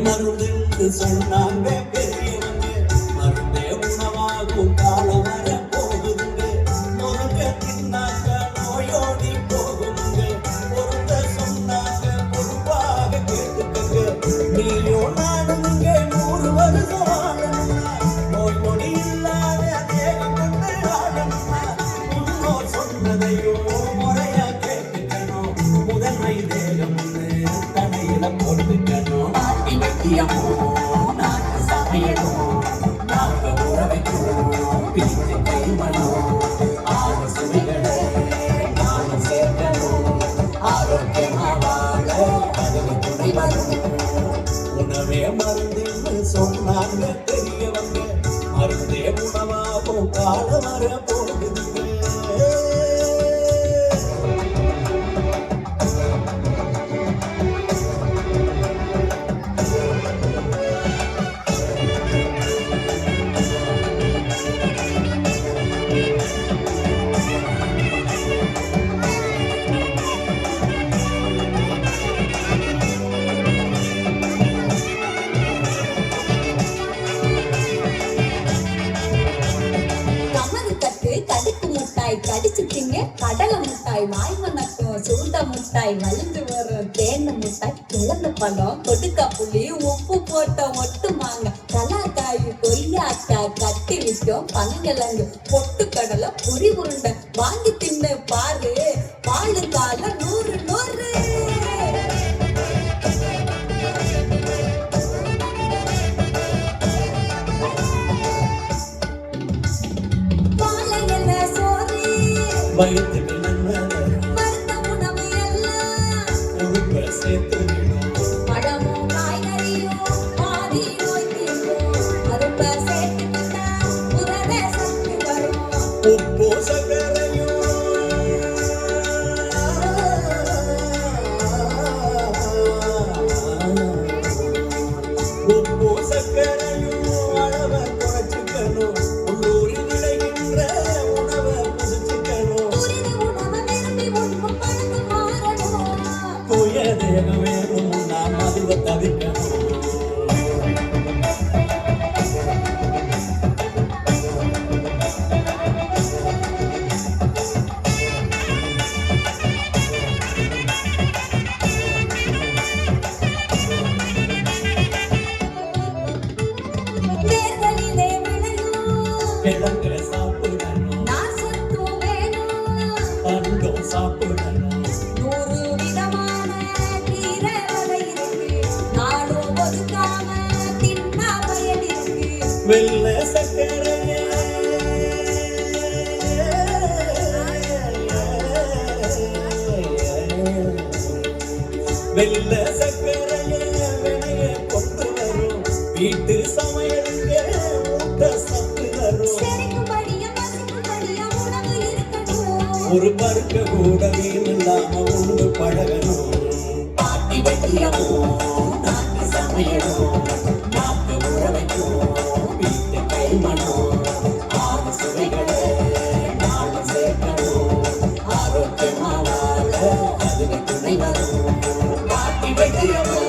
மருந்து சொன்னாங்க பெரியவங்க, மருந்தே உணவாகும் காலம் வர போகுதுங்க. முருங்க தின்னாங்க நோயோடி போகுதுங்க. பொருந்த சொன்னாங்க பொறுப்பாக கேட்டுக்கங்க. நீயோ நானுங்க 100 வருஷம் வாழணும்னா, நோய் நொடி இல்லாத தேகம் கொண்டு ஆடணும்னா, முன்னோர் சொன்னதையோ முறையா கேட்டுக்கணும். முதன்மை தேகம் தடையில போட்டுக்கணும். நாட்டு சமையலும் நாக்க உறவைக்கும் பிரித்து கைமணும். ஆறு சுவைகளை நானும் சேர்க்கணும். ஆரோக்கியமா வாழ அதுக்கு துணை வரும். உணவே மருந்துன்னு சொன்னாங்க பெரியவங்க, மருந்தே உணவாகும் காலம் வர போகுதுங்க. கடிச்சுட்டீங்க கடலை மிட்டாய், வாய் வணக்கம் சூண்ட மிட்டாய், வலிந்து வரும் தேன் மிட்டாய், கிழங்கு பழம், கொடுக்கா புளி, உப்பு போட்ட ஒட்டு மாங்க, கலாக்காய், கொய்யாக்காய், கட்டி விட்டோம், பனங்கிழங்கு, பொட்டு கடலை, பொரி உருண்டை வாங்கி தின்னு பாரு. பாலு கால 100 100. வயிற்றுக்கு நன்மை மருந்த உணவு எல்லாம் உடுப்ப சேர்த்துக்கணும். பழமும் காய்கறியும் பாதி நோய் தீரும். அருப்ப சேர்த்துக்கிட்டா புரத சக்தி வரும். உப்பு சர்க்கரையும் உப்பு சர்க்கரையும் அளவை குறைச்சிக்கணும். உள்ளூரில் விளைகின்ற உணவை புதிச்சுக்கணும். தூய தேகம் வேணும், நாம் அதுவை தவிர்க்கணும். கிழங்கு சாப்பிடணும், பண்டம் சாப்பிடணும். 100 விதமான கீரை வகை இருக்கு, நாளும் ஒதுக்காம தின்னா பயன் இருக்கு. வெள்ளை சர்க்கரையே வெள்ளை சர்க்கரையே வினைய கொண்டு வரும். வீட்டு சமையலுங்க ஊட்ட சத்து வரும். ஒரு பருக்க கூட வீணில்லாம உண்டு பழகணும். பாட்டி வைத்தியமும் நாட்டு சமையலும் நாட்டு உறவைக்கும் வீட்டு கைமணும். ஆறு சுவைகளை நானும் சேர்க்கணும். ஆரோக்கியமா வாழ அதுக்கு துணை வரும். பாட்டி வைத்தியமும்